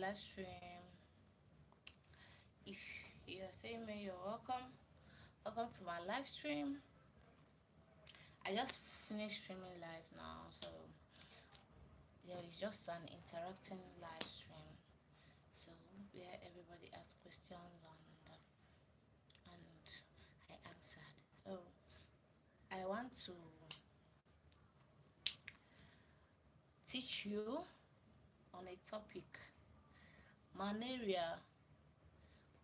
live stream. If you are saying me, you're welcome. Welcome to my live stream. I just finished streaming live now, so there is just an interacting live stream. So where everybody asks questions and I answered. So I want to teach you on a topic, malaria.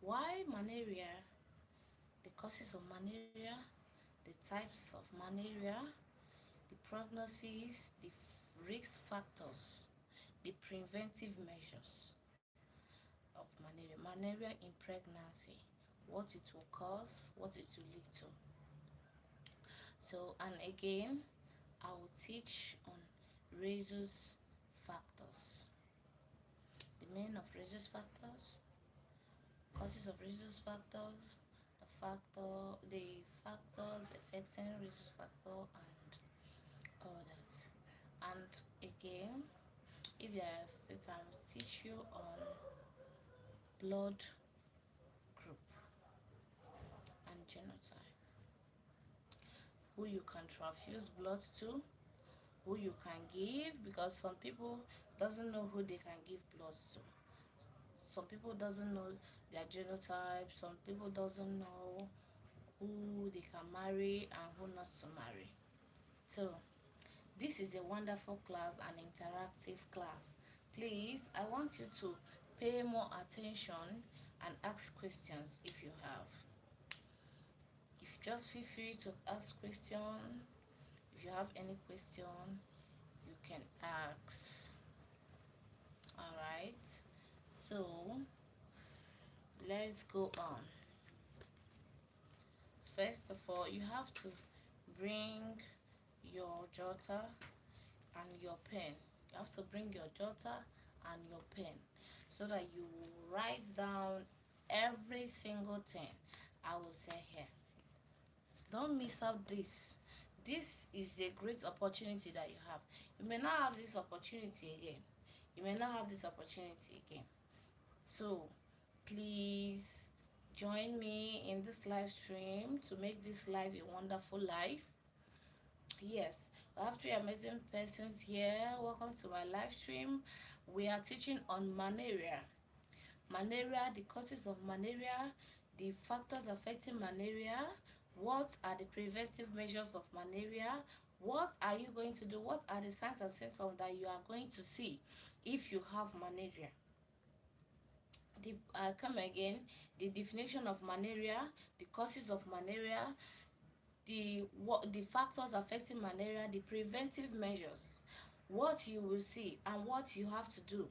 Why malaria? The causes of malaria, the types of malaria, the prognosis, the risk factors, the preventive measures of malaria. Malaria in pregnancy, what it will cause, what it will lead to. So, and again, I will teach on rhesus factors. The main of rhesus factors, causes of rhesus factors, the factors affecting rhesus factor, and all that. And again, if you are still time, teach you on blood group and genotype, who you can transfuse blood to, who you can give, because some people doesn't know who they can give blood to. Some people doesn't know their genotype. Some people doesn't know who they can marry and who not to marry. So this is a wonderful class, an interactive class. Please, I want you to pay more attention and ask questions if you have. If just feel free to ask questions. If you have any question, you can ask. All right. So let's go on. First of all, you have to bring your jotter and your pen. You have to bring your jotter and your pen so that you write down every single thing I will say here. Don't miss out this. This is a great opportunity that you have. You may not have this opportunity again. You may not have this opportunity again. So please join me in this live stream to make this life a wonderful life. Yes, we have three amazing persons here. Welcome to my live stream. We are teaching on malaria. Malaria, the causes of malaria, the factors affecting malaria, what are the preventive measures of malaria, what are you going to do, what are the signs and symptoms that you are going to see if you have malaria. Come again, the definition of malaria, the causes of malaria, the factors affecting malaria, the preventive measures, what you will see and what you have to do,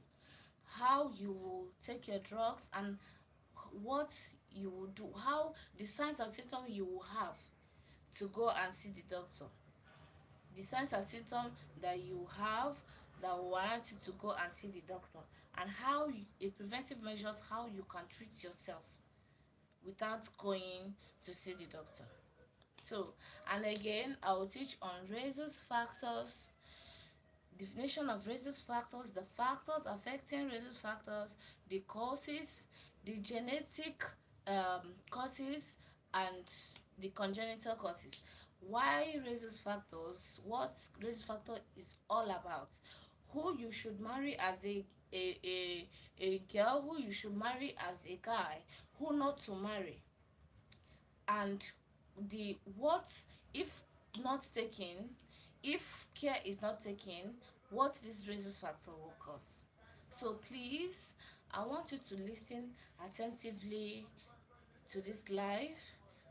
how you will take your drugs, and what you will do, how the signs and symptoms you will have to go and see the doctor, the signs and symptoms that you have that will warrant you to go and see the doctor, and how the preventive measures, how you can treat yourself without going to see the doctor. So, and again, I will teach on rhesus factors, definition of rhesus factors, the factors affecting rhesus factors, the causes, the genetic causes, and the congenital causes. Why rhesus factors? What rhesus factor is all about? Who you should marry as a girl, who you should marry as a guy, who not to marry, and the what if not taken, if care is not taken, what this rhesus factor will cause. So please, I want you to listen attentively to this live.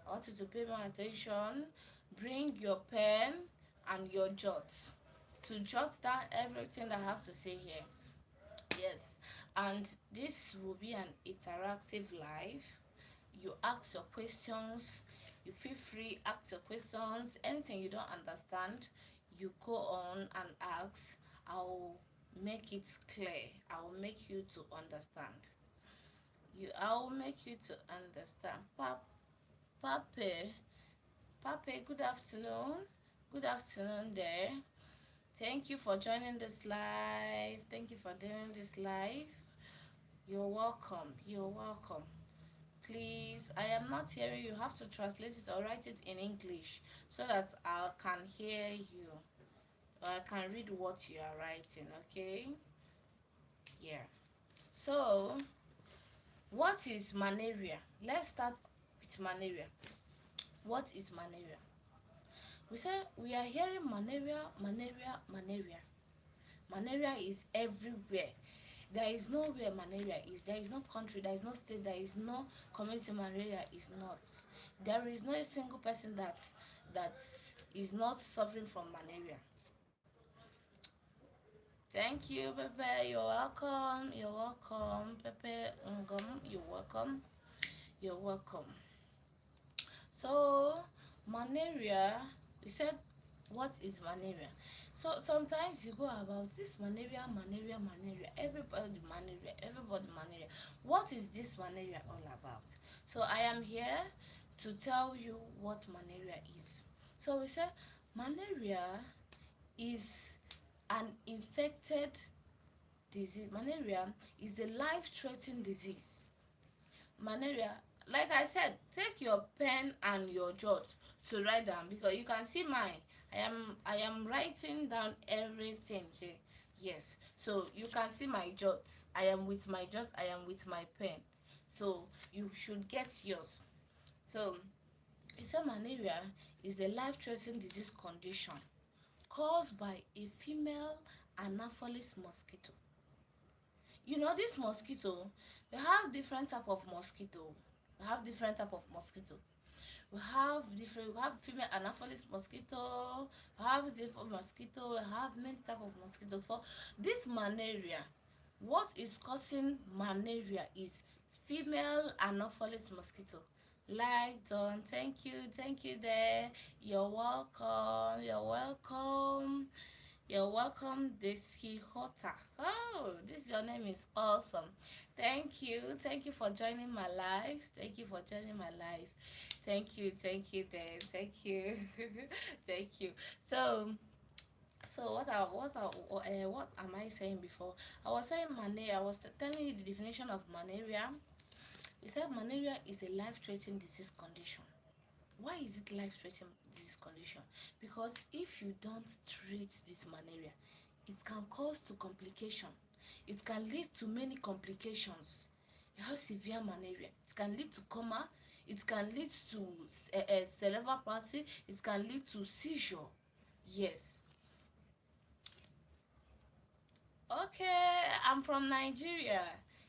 I want you to pay more attention. Bring your pen and your jot to jot down everything I have to say here. Yes, and this will be an interactive live. You ask your questions, you feel free, ask your questions. Anything you don't understand, you go on and ask. I will make it clear. I will make you to understand. I will make you to understand. Pape, Pape, good afternoon. Good afternoon there. Thank you for joining this live. Thank you for doing this live. You're welcome. You're welcome. Please, I am not hearing you. Have to translate it or write it in English so that I can hear you. Or I can read what you are writing, okay? Yeah. So, what is malaria? Let's start with malaria. What is malaria? We say we are hearing malaria, malaria, malaria. Malaria is everywhere. There is nowhere malaria is. There is no country, there is no state, there is no community malaria is not. There is no single person that is not suffering from malaria. Thank you, Pepe. You're welcome. You're welcome, Pepe. You're welcome. You're welcome. So, malaria, we said, what is malaria? So, sometimes you go about this malaria, malaria, malaria, everybody malaria. What is this malaria all about? So, I am here to tell you what malaria is. So, we said, malaria is an infected disease. Malaria is a life-threatening disease. Malaria, like I said, take your pen and your jot to write down, because you can see mine. I am writing down everything here. Yes, so you can see my jot. I am with my jot, I am with my pen, so you should get yours. So you say malaria is a life-threatening disease condition caused by a female anopheles mosquito. You know, this mosquito, we have different type of mosquito. We have different type of mosquito. We have female anopheles mosquito, we have different mosquito, we have many type of mosquito. For this malaria, what is causing malaria is female anopheles mosquito. Like done. Thank you there. You're welcome. You're welcome. You're welcome, Deskihota. Oh, this your name is awesome. Thank you. Thank you for joining my live. Thank you for joining my live. Thank you, then. Thank you. Thank you. So, what am I saying before? I was saying malaria. I was telling you the definition of malaria. We said malaria is a life-threatening disease condition. Why is it life-threatening disease condition? Because if you don't treat this malaria, it can cause to complication. It can lead to many complications. You have severe malaria. It can lead to coma. It can lead to cerebral palsy. It can lead to seizure. Yes. Okay, I'm from Nigeria.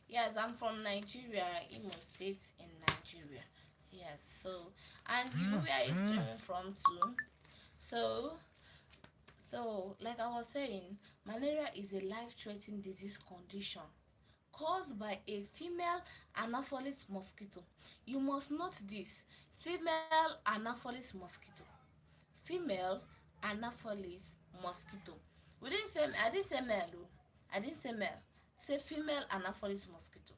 Yes, I'm from Nigeria, Imo State in Nigeria. Yes, so, and you, where are you streaming from too? So, like I was saying, malaria is a life-threatening disease condition caused by a female anopheles mosquito. You must note this: female anopheles mosquito. Female anopheles mosquito. We didn't say, I didn't say male. Oh. I didn't say male. Say female anopheles mosquito.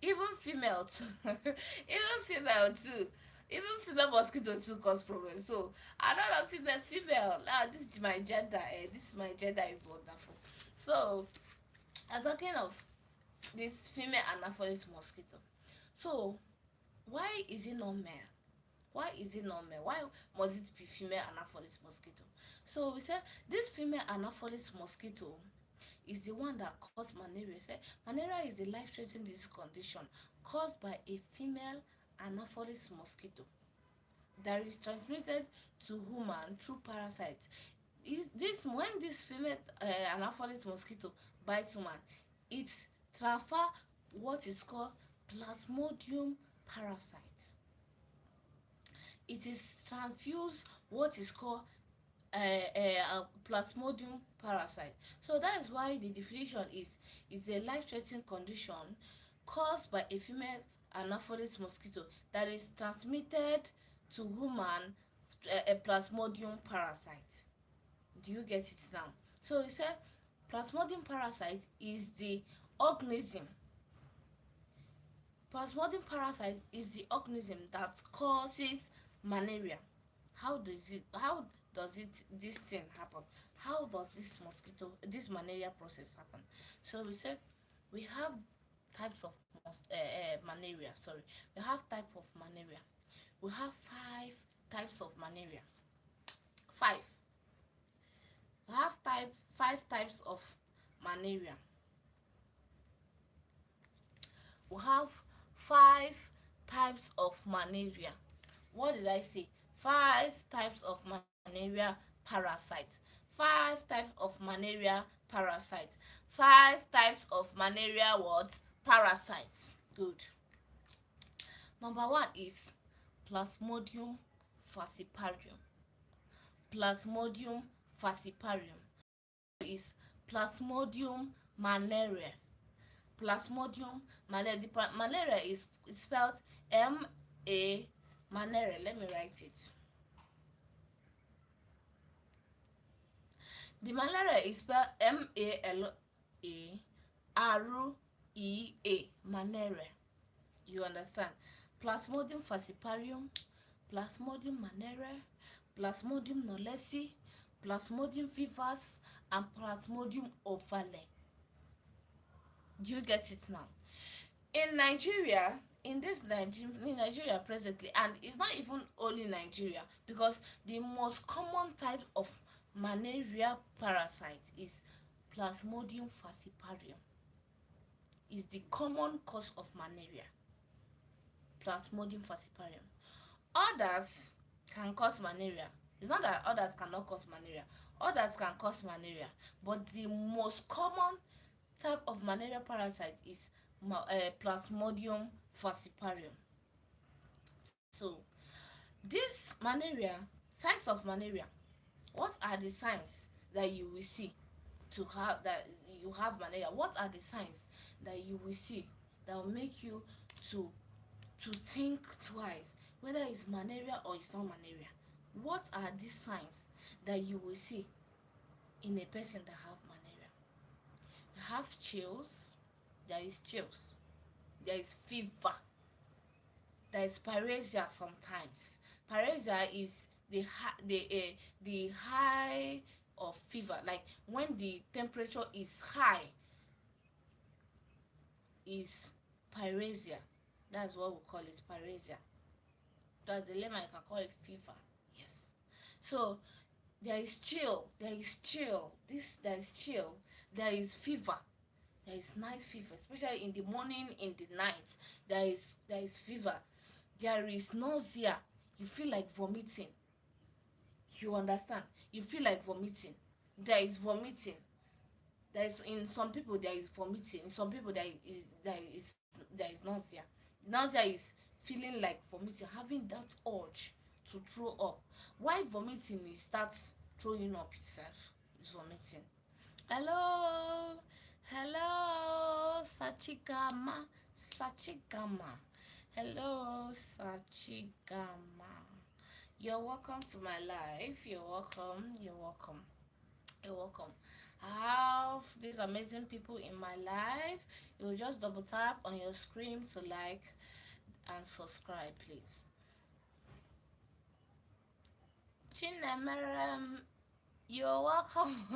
Even female too. Even female too. Even female mosquito too cause problem. So I don't know, female. Ah, this is my gender. This is my gender is wonderful. So I'm talking of this female anopheles mosquito. So why is it not male? Why is it not male? Why must it be female anopheles mosquito? So we said this female anopheles mosquito is the one that causes malaria. Say malaria is a life-threatening disease condition caused by a female anopheles mosquito that is transmitted to human through parasites. Is this when this female anopheles mosquito bites human, it transfer what is called plasmodium parasite. It is transfused what is called plasmodium parasite. So that is why the definition is a life-threatening condition caused by a female anopheles mosquito that is transmitted to human a plasmodium parasite. Do you get it now? So we said plasmodium parasite is the organism. Plasmodium parasite is the organism that causes malaria. How does it this thing happen? How does this malaria process happen? So we said we have types of malaria. Sorry, we have type of malaria. We have five types of malaria. Five. We have five types of malaria. We have five types of malaria. What did I say? Five types of malaria parasite. Five types of malaria parasite. Five types of malaria what? Parasites. Good. Number one is Plasmodium falciparum. Plasmodium falciparum is Plasmodium malaria. Plasmodium malaria. Malaria is spelled M-A malaria. Let me write it. The malaria is spelled M-A-L-A-R-E-A. Malaria. You understand? Plasmodium falciparum, Plasmodium malaria, Plasmodium knowlesi, Plasmodium vivax, and Plasmodium ovale. Do you get it now? In Nigeria, in Nigeria presently, and it's not even only Nigeria, because the most common type of malaria parasite is Plasmodium falciparum. Is the common cause of malaria. Plasmodium falciparum. Others can cause malaria. It's not that others cannot cause malaria. Others can cause malaria, but the most common type of malaria parasite is Plasmodium falciparum. So, this malaria, signs of malaria. What are the signs that you will see to have that you have malaria? What are the signs that you will see that will make you to think twice whether it's malaria or it's not malaria? What are these signs that you will see in a person that have malaria? You have chills. There is chills. There is fever. There is paralysia sometimes. Paralysia is the high of fever, like when the temperature is high, is paralysia. That's what we call it, paralysia. That's the layman, you can call it fever. Yes. So there is chill. There is chill. There is chill. There is fever. There is night fever, especially in the morning, in the night. There is fever. There is nausea. You feel like vomiting. You understand? You feel like vomiting. There is vomiting. There is, in some people there is vomiting. In some people there is nausea. Nausea is feeling like vomiting, having that urge to throw up. Why vomiting is start throwing up itself? Is vomiting. Hello, hello, Sachigama, Sachigama. Hello, Sachigama. You're welcome to my life. You're welcome. You're welcome. You're welcome. I have these amazing people in my life. You just double tap on your screen to like and subscribe, please. Chinemerem, you're welcome.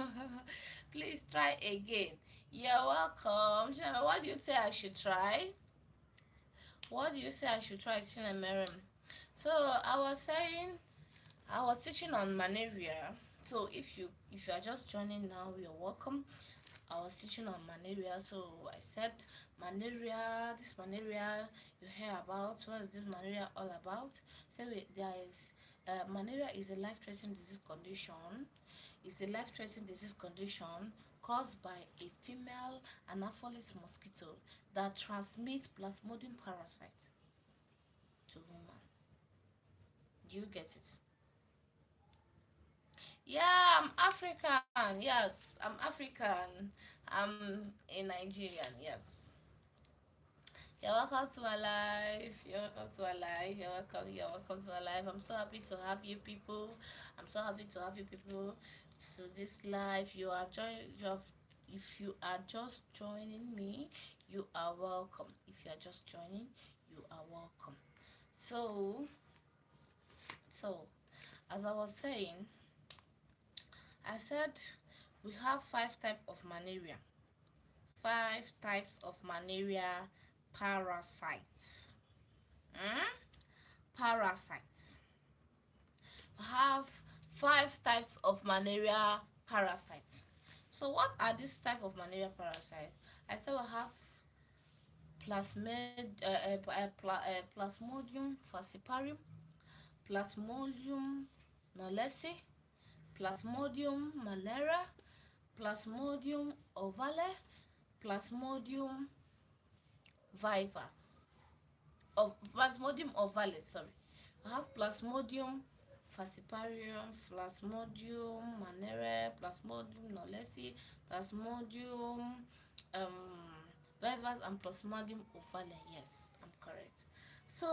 Please try again. You're welcome. Chinemerem, what do you say I should try? What do you say I should try, Chinemerem? So I was teaching on malaria. So if you are just joining now, you're welcome. I was teaching on malaria. So I said malaria, this malaria you hear about. What is this malaria all about? So there is malaria is a life-threatening disease condition. It's a life-threatening disease condition caused by a female Anopheles mosquito that transmits Plasmodium parasite to woman. Do you get it? Yeah, I'm African. Yes, I'm African. I'm a Nigerian. Yes. You're welcome to my life. You're welcome to my life. You're welcome. You're welcome to my life. I'm so happy to have you people. I'm so happy to have you people to this live. You are if you are just joining me, you are welcome. If you are just joining, you are welcome. So, as I was saying, I said we have five types of malaria. 5 types of malaria parasites. Hmm? Parasites. We have 5 types of malaria parasites. So what are these type of malaria parasites? I said we have Plasmodium falciparum, Plasmodium knowlesi, Plasmodium malaria, Plasmodium ovale, Plasmodium vivax, Plasmodium ovale, sorry. I have Plasmodium falciparum, Plasmodium malaria, Plasmodium knowlesi, Plasmodium vivax, and Plasmodium ovale. Yes, I'm correct. So,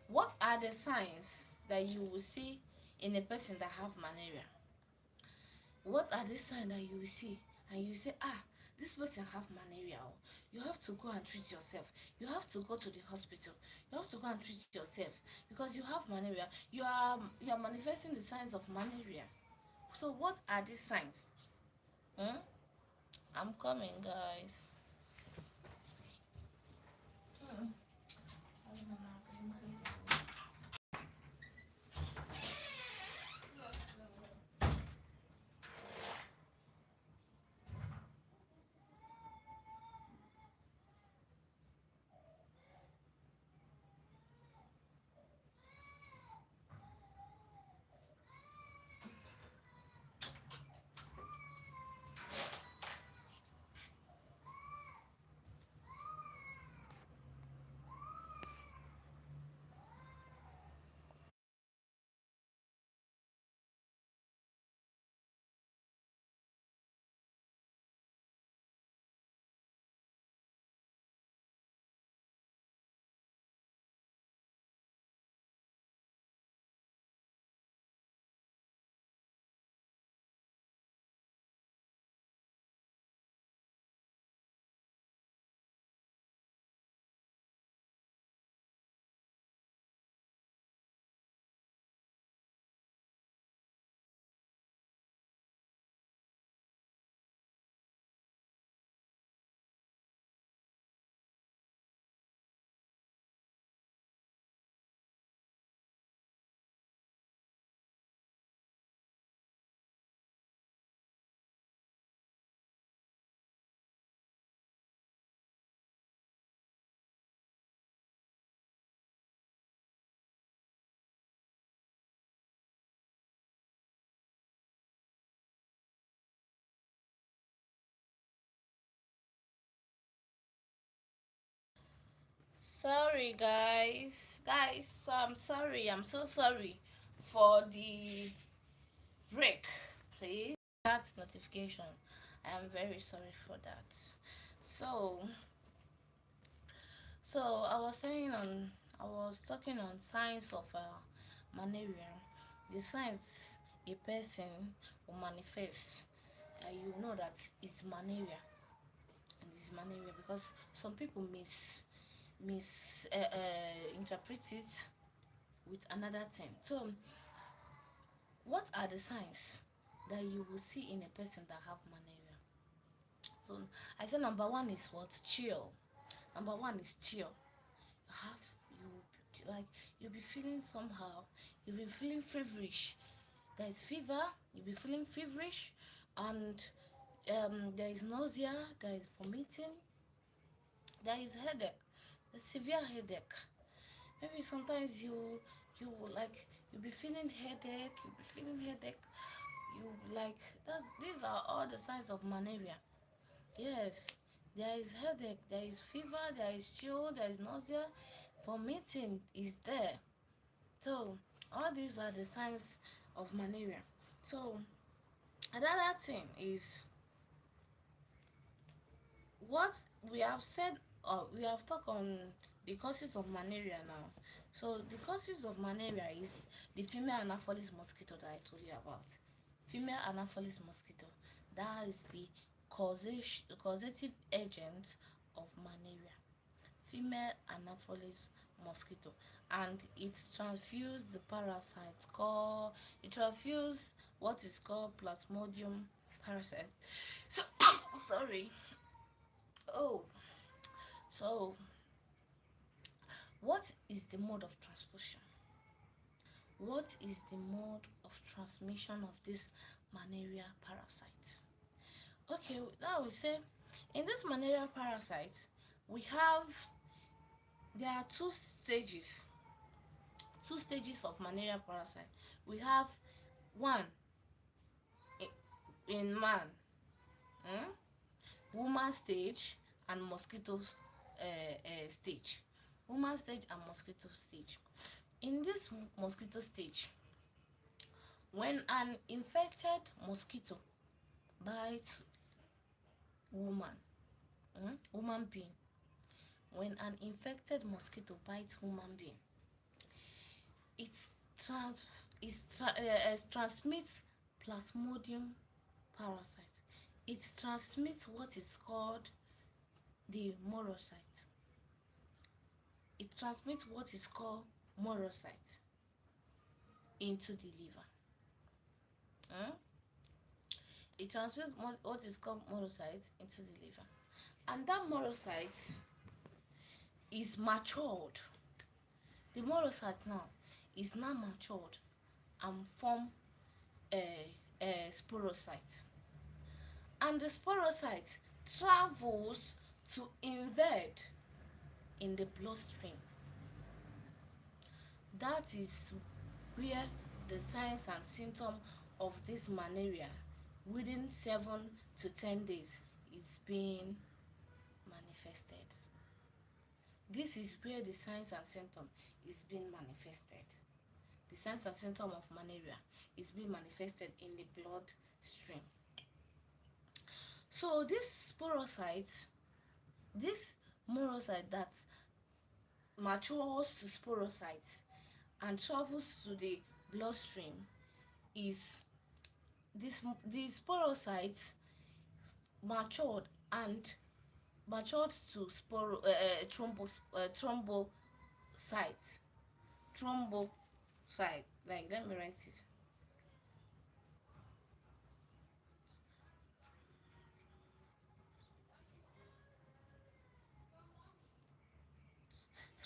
what are the signs that you will see in a person that have malaria? What are the signs that you will see and you say, ah, this person have malaria? You have to go and treat yourself. You have to go to the hospital. You have to go and treat yourself because you have malaria. You are manifesting the signs of malaria. So what are these signs? Hmm? I'm coming, guys. Hmm. Sorry, guys. Guys, I'm sorry. I'm so sorry for the break. Please, that notification. I am very sorry for that. So, I was talking on signs of malaria. The signs a person will manifest, you know that it's malaria, and it's malaria because some people interpret it with another thing. So, what are the signs that you will see in a person that have malaria? So, I said number one is what? Chill. Number one is chill. Have you like you'll be feeling somehow, you'll be feeling feverish, there is fever, you'll be feeling feverish, and there is nausea, there is vomiting, there is headache, a severe headache. Maybe sometimes you like you'll be feeling headache, you'll be feeling headache, you like that. These are all the signs of malaria. Yes, there is headache, there is fever, there is chill, there is nausea, vomiting is there. So all these are the signs of malaria. So another thing is what we have said. We have talked on the causes of malaria now. So the causes of malaria is the female anaphylaxis mosquito that I told you about. Female anaphylaxis mosquito. That is the causative agent of malaria. Female anaphylaxis mosquito, and it transfused the parasite called it transfused what is called Plasmodium parasite. So Sorry. Oh, so what is the mode of transmission? What is the mode of transmission of this malaria parasite? Okay, now we say in this malaria parasite we have, there are stages two stages of malaria parasite. We have one in man, woman stage, and mosquito stage. Woman stage and mosquito stage. In this mosquito stage, when an infected mosquito bites woman, woman being, when an infected mosquito bites human being, it transmits plasmodium parasite. It transmits what is called the morocyte. It transmits what is called morocyte into the liver. It transmits what is called morocyte into the liver, and that morocyte is matured. The morocyte now is now matured and form a sporocyte, and the sporocyte travels to invade in the bloodstream. That is where the signs and symptoms of this malaria within 7 to 10 days is being manifested. This is where the signs and symptoms is being manifested. The signs and symptoms of malaria is being manifested in the bloodstream. So this sporocyte, this morocyte that matures to sporocytes and travels to the bloodstream, is the sporocyte matured to thrombocyte. Like, let me write it.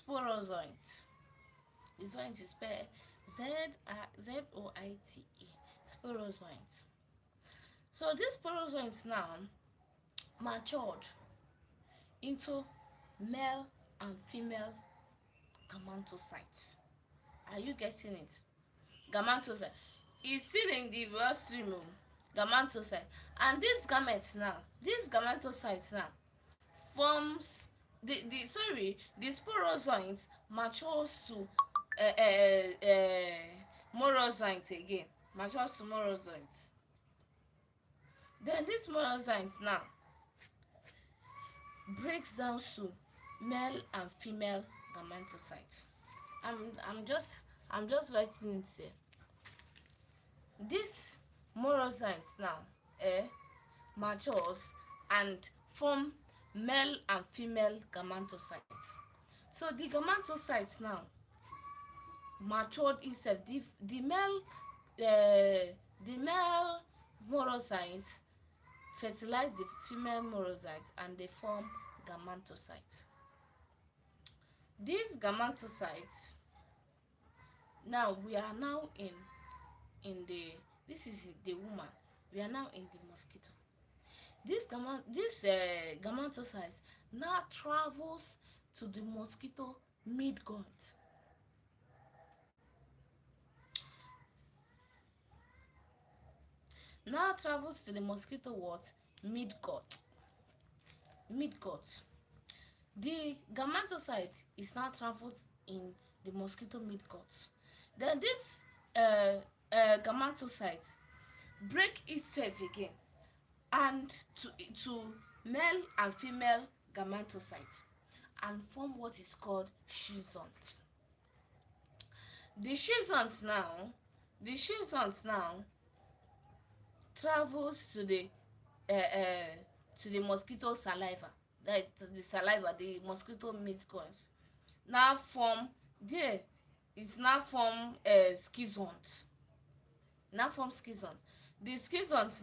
Sporozoite. The zoint is spelled Zoite. Sporozoite. So this sporozoite now matured into male and female gametocytes. Are you getting it? Gametocyte is still in the bloodstream. Gametocyte, and this gametocyte now forms the sporozoite matures to morozoite again. Matures to morozoite. Then this morozoite now breaks down to male and female gametocytes. I'm just writing it here. This morozoite now matures and form male and female gametocytes. So the gametocytes now matured itself. The male morocytes fertilize the female morocytes and they form gametocytes. These gametocytes, now we are now in the, this is the woman, we are now in the mosquito. This gametocyte now travels to the mosquito midgut. Now travels to the mosquito what? Midgut. The gametocyte is now traveled in the mosquito midgut. Then this gametocyte break itself again and to male and female gametocytes and form what is called schizont. The schizont now travels to the mosquito saliva. That is the saliva, the mosquito midgut. Now form there. It's now form schizont. The schizont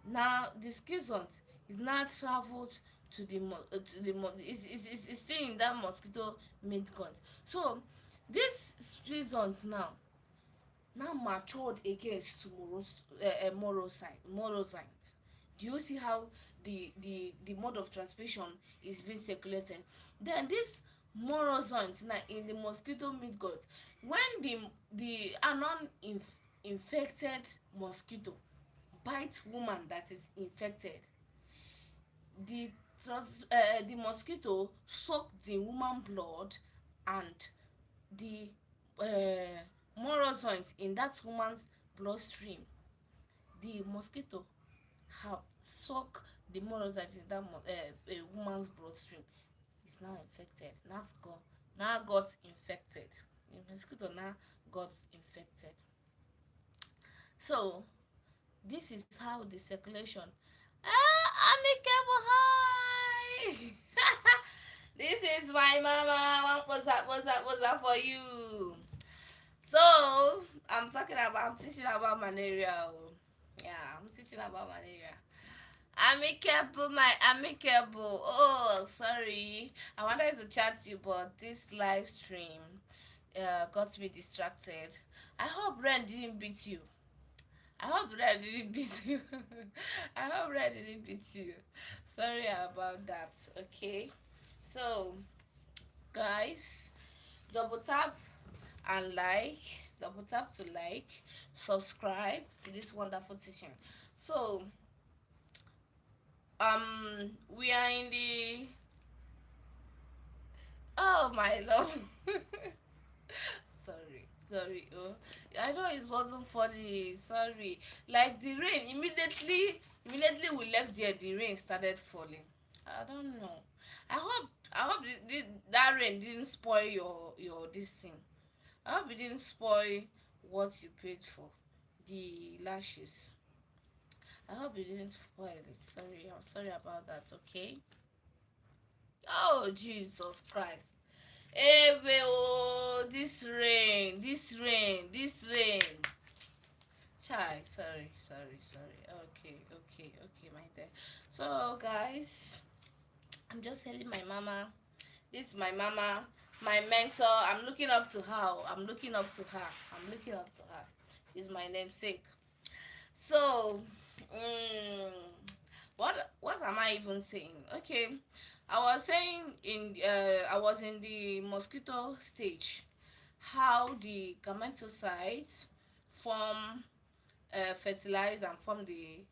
now the schizont It's now traveled to it's still in that mosquito midgut. So this squizons now matured against morocytes. Do you see how the mode of transmission is being circulated? Then this morocytes now in the mosquito midgut, when the anon infected mosquito bites woman that is infected, the the mosquito suck the woman blood, and the morozoids in that woman's bloodstream, the mosquito have suck the morozoids in that woman's bloodstream, is now infected, now got infected, the mosquito now got infected. So this is how the circulation. Amicable hi. This is my mama. What's that for you? So I'm teaching about malaria. Yeah, I'm teaching about malaria. Amicable, my amicable. Oh, sorry. I wanted to chat to you, but this live stream got me distracted. I hope Ren didn't beat you. I hope Ren didn't beat you. I hope Ren didn't beat you. Sorry about that. Okay. So, guys, double tap and like, double tap to like, subscribe to this wonderful teaching. So we are in the, oh my love. Sorry, oh, I know it wasn't funny, sorry. Like the rain, immediately we left there, the rain started falling. I don't know. I hope that rain didn't spoil your this thing. I hope it didn't spoil what you paid for, the lashes. I hope it didn't spoil it. Sorry, I'm sorry about that. Okay. Oh Jesus Christ. Ebe oh, this rain. Chai, sorry. Okay, my dear. So guys, I'm just telling my mama. This is my mama, my mentor. I'm looking up to her. I'm looking up to her. I'm looking up to her. She's my namesake. So, mm, what am I even saying? Okay, I was saying I was in the mosquito stage, how the gametocytes form, fertilize and form the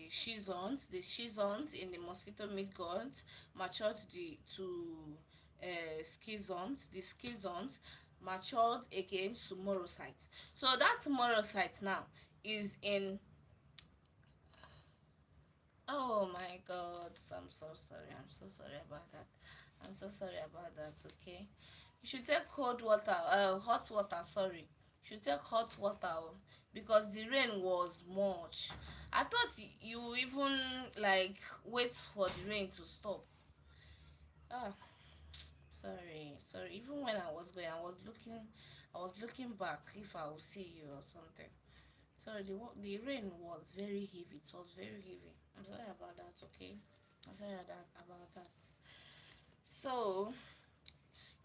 schizons. The schizons in the mosquito midgut matured to schizons. The schizons matured again to morocytes. So that morocyte now is in, oh my god, I'm so sorry. I'm so sorry about that. I'm so sorry about that. Okay, you should take cold water, hot water, sorry. You should take hot water, because the rain was much. I thought you even like wait for the rain to stop. Ah, sorry. Even when I was going, I was looking back if I would see you or something. Sorry, the rain was very heavy. It was very heavy. I'm sorry about that. Okay, I'm sorry about that. So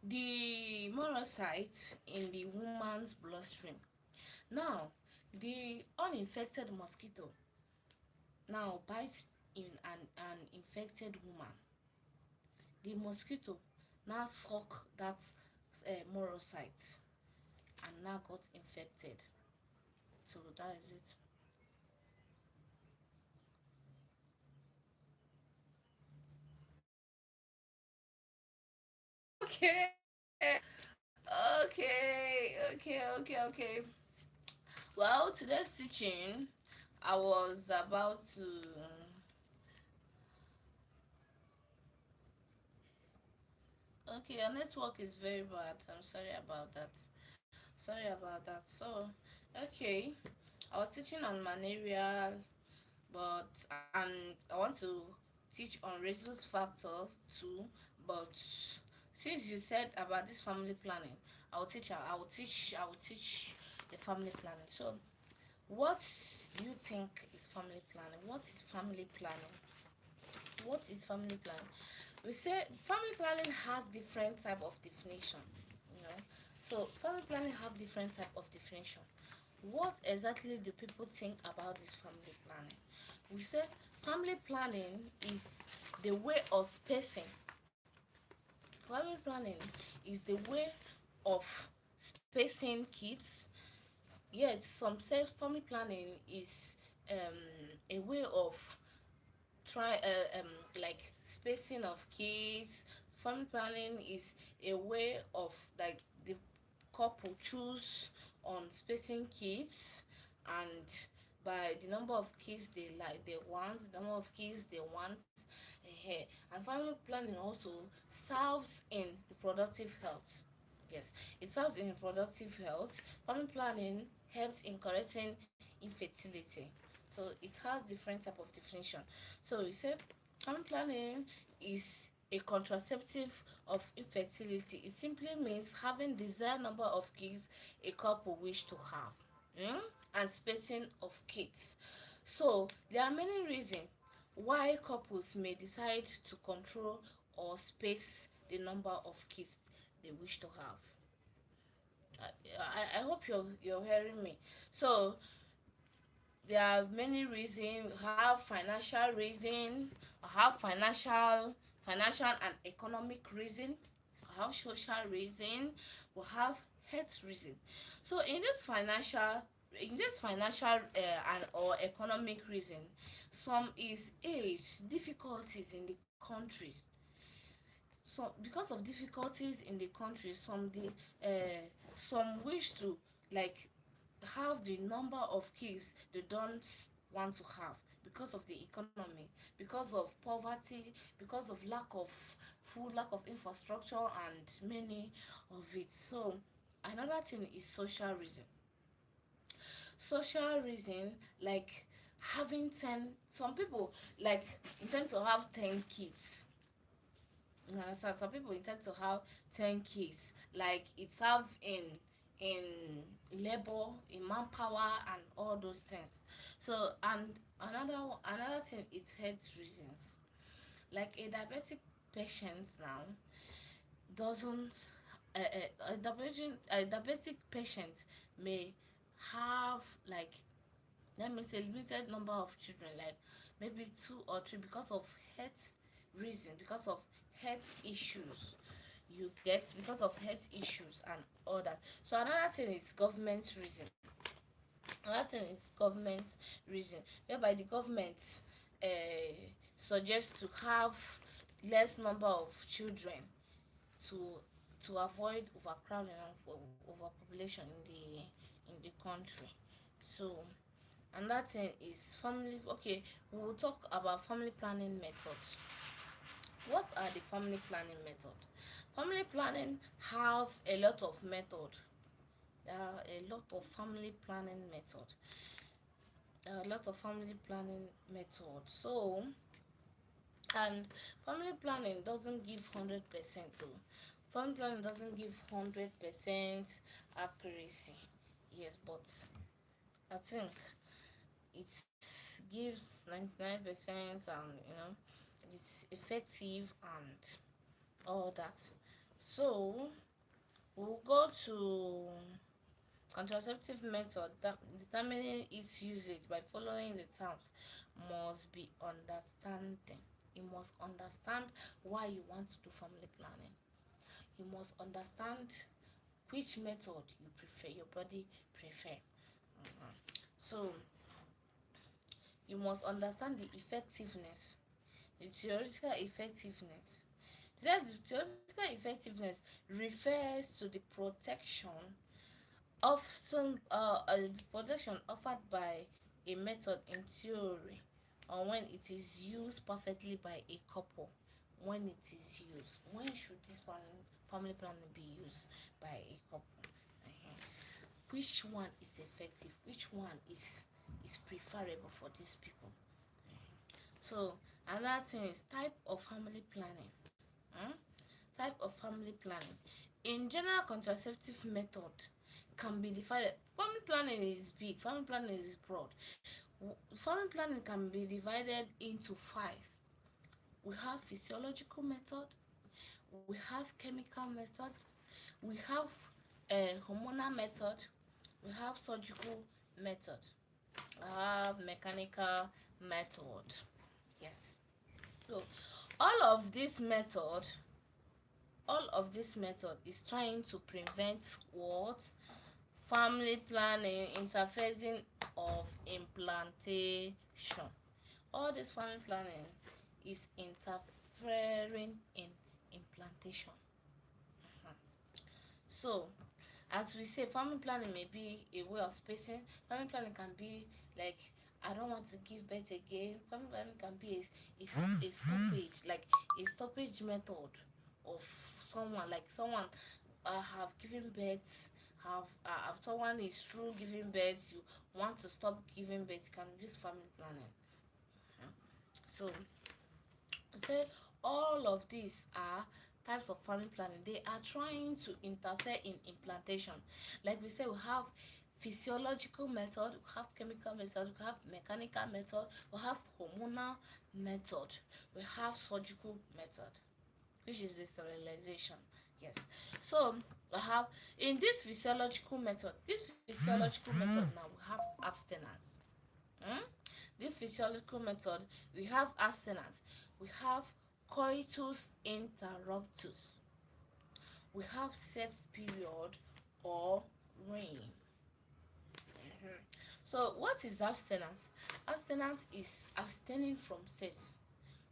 the monocytes in the woman's bloodstream. Now, the uninfected mosquito now bites in an infected woman. The mosquito now suck that monocyte and now got infected. So that is it. Okay. Okay. Well, today's teaching, I was about to. Okay, your network is very bad. I'm sorry about that. Sorry about that. So, okay, I was teaching on malaria, but and I want to teach on rhesus factor too. But since you said about this family planning, I will teach. The family planning. So What do you think is family planning? What is family planning? What is family planning? We say family planning has different type of definition, you know. So family planning have different type of definition. What exactly do people think about this family planning? We say family planning is the way of spacing. Family planning is the way of spacing kids. Yet some say family planning is a way of try like spacing of kids. Family planning is a way of like the couple choose on spacing kids, and by the number of kids they want, the number of kids they want. And family planning also serves in reproductive health. Yes, it serves in reproductive health. Family planning helps in correcting infertility. So it has different type of definition. So we said family planning is a contraceptive of infertility. It simply means having desired number of kids a couple wish to have, and spacing of kids. So there are many reasons why couples may decide to control or space the number of kids they wish to have. I hope you're hearing me. So there are many reasons. We have financial reason, we have financial and economic reason, we have social reason, we have health reason. So in this financial and or economic reason, some is age difficulties in the countries. So because of difficulties in the country, some wish to like have the number of kids they don't want to have because of the economy, because of poverty, because of lack of food, lack of infrastructure, and many of it. So another thing is social reason. Social reason like having 10, some people like intend to have 10 kids. You understand? Some people intend to have 10 kids, like it's have in labor, in manpower, and all those things. So and another thing is health reasons. Like patient now doesn't a diabetic patient may have like, let me say, limited number of children, like maybe two or three, because of health reason, because of health issues. You get, because of health issues and all that. So another thing is government reason. Another thing is government reason, whereby the government suggests to have less number of children to avoid overcrowding and overpopulation in the country. So another thing is family. Okay, we will talk about family planning methods. What are the family planning method? Family planning have a lot of method. There are a lot of family planning method. There are a lot of family planning method. So and family planning doesn't give 100% too. Family planning doesn't give 100% accuracy. Yes, but I think it gives 99%, and it's effective and all that. So we'll go to contraceptive method. That determining its usage by following the terms must be understanding. You must understand why you want to do family planning. You must understand which method you prefer, your body prefer. So you must understand the effectiveness, the theoretical effectiveness. The theoretical effectiveness refers to the protection offered by a method in theory, or when it is used perfectly by a couple. When it is used, when should this family planning be used by a couple? Which one is effective? Which one is preferable for these people? So another thing is type of family planning. Type of family planning. In general contraceptive method, can be divided. Family planning is big. Family planning is broad. Family planning can be divided into five. We have physiological method, we have chemical method, we have hormonal method, we have surgical method, we have mechanical method. Yes. So all of this method, all of this method is trying to prevent what? Family planning interfacing of implantation. All this family planning is interfering in implantation. So as we say, family planning may be a way of spacing. Family planning can be like, I don't want to give birth again. Family planning can be a stoppage, like a stoppage method of someone, like someone have given birth, have someone is through giving birth, you want to stop giving birth, you can use family planning. So say all of these are types of family planning. They are trying to interfere in implantation. Like we say, we have physiological method, we have chemical method, we have mechanical method, we have hormonal method, we have surgical method, which is the sterilization. Yes. So we have, in this physiological method, now we have abstinence. Hmm? This physiological method, we have abstinence, we have coitus interruptus, we have safe period or reign. So what is abstinence? Abstinence is abstaining from sex,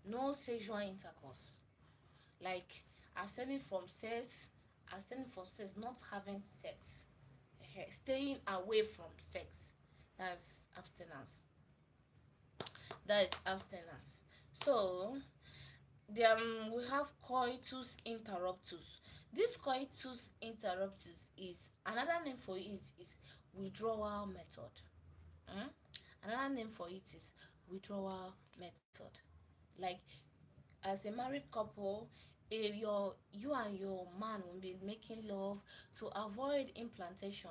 no sexual intercourse. Like abstaining from sex, not having sex, staying away from sex. That's abstinence. That is abstinence. So we have coitus interruptus. This coitus interruptus is another name for it is withdrawal method. Hmm? Another name for it is withdrawal method. Like as a married couple, if you and your man will be making love, to avoid implantation,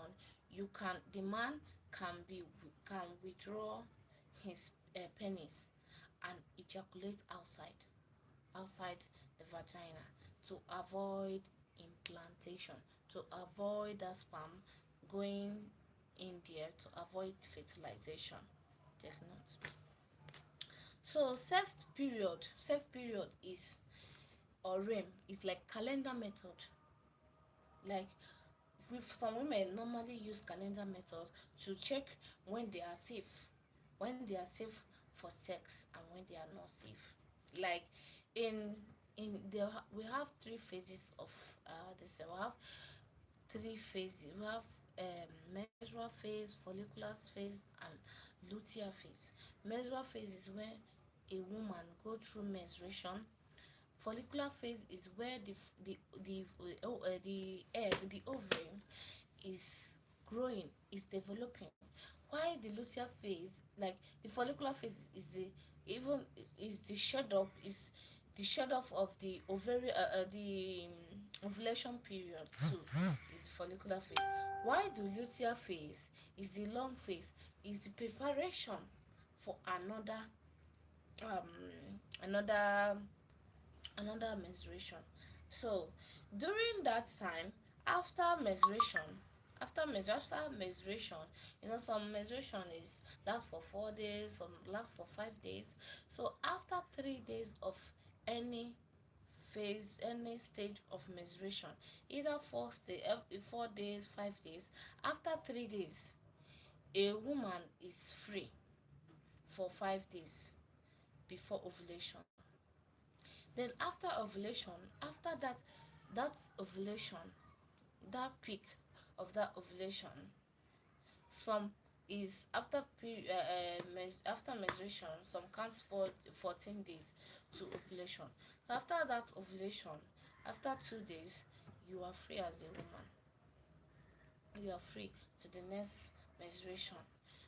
the man can withdraw his penis and ejaculate outside the vagina to avoid implantation, to avoid that sperm going in there, to avoid fertilization. Take note. So safe period is, or REM, is like calendar method. Like some women normally use calendar method to check when they are safe, for sex and when they are not safe. Like in we have three phases of this. We have three phases. We have menstrual phase, follicular phase, and luteal phase. Menstrual phase is when a woman go through menstruation. Follicular phase is where the egg, the ovary, is growing, is developing. Why the luteal phase, like the follicular phase, is the even is the shut up is the shut off of the ovary, the ovulation period too, is the follicular phase. Why the luteal phase is the long phase, is the preparation for um another menstruation. So during that time, after menstruation, after menstruation, some menstruation is last for 4 days, some last for 5 days. So after 3 days of any phase, any stage of menstruation, either 4 days, 5 days, after 3 days, a woman is free for 5 days before ovulation. Then after ovulation, after that ovulation, that peak of that ovulation, some is after menstruation, some counts for 14 days to ovulation. So after that ovulation, after 2 days, you are free as a woman. You are free to the next menstruation.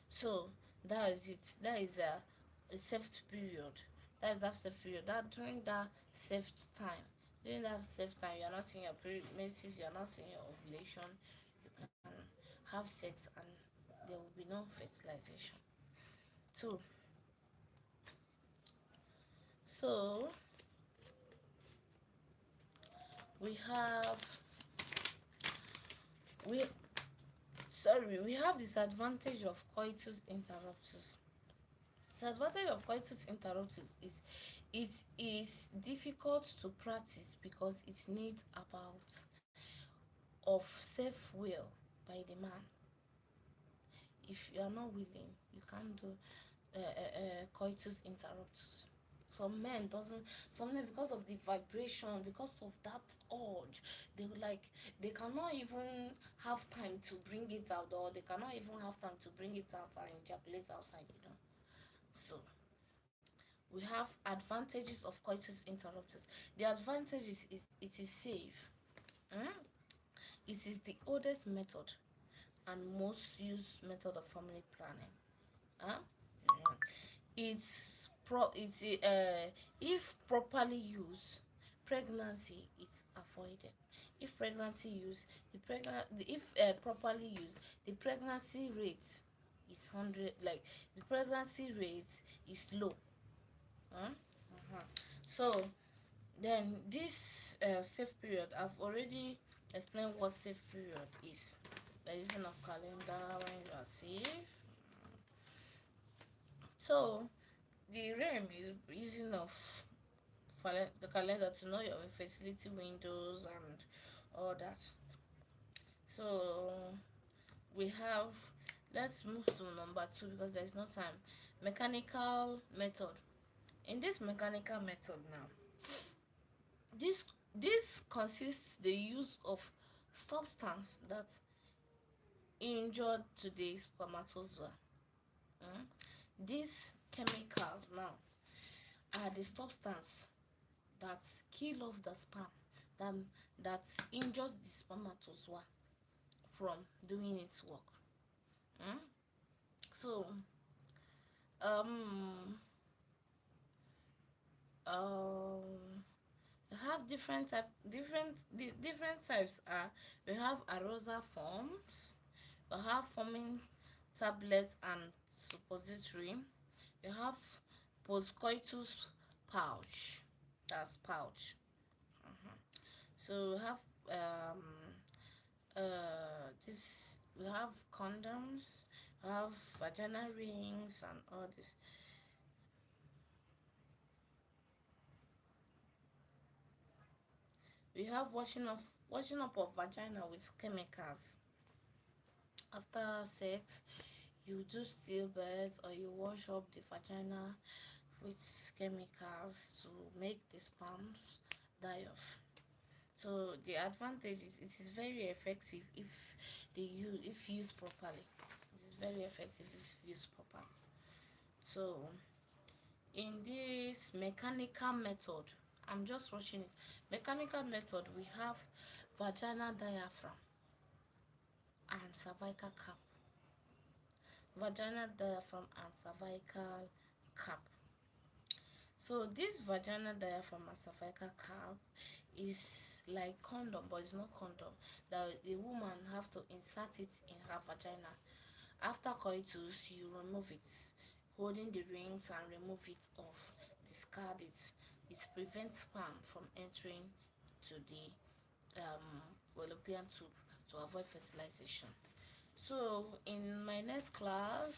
So that is it. That is a safe period. That is that safe period. That during that safe time, you are not seeing your menses, you are not seeing your ovulation, you can have sex and there will be no fertilization. So so we have we we have disadvantage of coitus interruptus. The advantage of coitus interruptus is it is difficult to practice because it needs about of self-will by the man. If you are not willing, you can't do coitus interruptus. Some men doesn't, some men, because of the vibration, because of that urge, they like, they cannot even have time to bring it out, or they cannot even have time to bring it out and ejaculate outside. So we have advantages of coitus interruptus. The advantage is it is safe. Mm? It is the oldest method and most used method of family planning. Huh? Mm. If properly used, pregnancy is avoided. If pregnancy use the pregnant if properly used, the pregnancy rate is 100, like the pregnancy rate is low. Huh? Uh-huh. So then this safe period, I've already explained what safe period is. The using of calendar when you are safe. So the REM is using of the calendar to know your fertility windows and all that. So we have, let's move to number 2 because there is no time. Mechanical method. In this mechanical method now, this this consists the use of substance that injured to the spermatozoa. Mm? These chemicals now are the substance that kill off the sperm, that that injures the spermatozoa from doing its work. Mm? So um um we have different types. We have arosa forms, we have forming tablets and suppository, we have postcoitus pouch, that's pouch. So we have this, we have condoms, we have vaginal rings and all this. We have washing up of vagina with chemicals. After sex, you do stillbirth or you wash up the vagina with chemicals to make the sperms die off. So the advantage is it is very effective if used properly. It is very effective if used properly. So in this mechanical method, I'm just rushing it. Mechanical method, we have vaginal diaphragm and cervical cap. Vaginal diaphragm and cervical cap. So this vaginal diaphragm and cervical cap is like condom, but it's not condom. The woman have to insert it in her vagina. After coitus, you remove it, holding the rings and remove it off. Discard it. It prevents sperm from entering to the fallopian tube to avoid fertilization. So in my next class,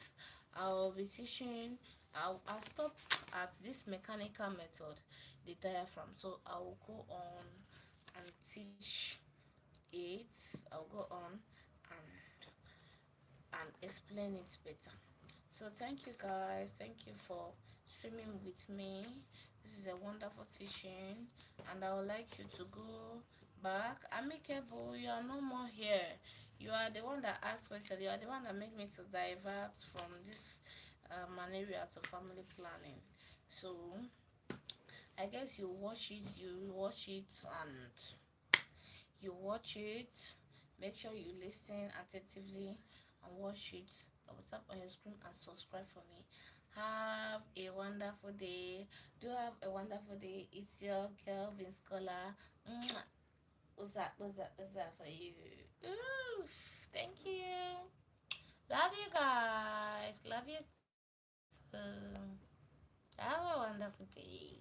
I'll be teaching. I'll stop at this mechanical method, the diaphragm. So I will go on and teach it. I'll go on and explain it better. So thank you guys. Thank you for streaming with me. This is a wonderful teaching, and I would like you to go back. Amicable, you are no more here. You are the one that asked questions. You are the one that made me to divert from this malaria to family planning. So I guess you watch it. And you watch it. Make sure you listen attentively and watch it. Tap on your screen and subscribe for me. Have a wonderful day. Do have a wonderful day. It's your girl Vinscholar. What's that for you? Ooh. Thank you. Love you guys. Love you too. Have a wonderful day.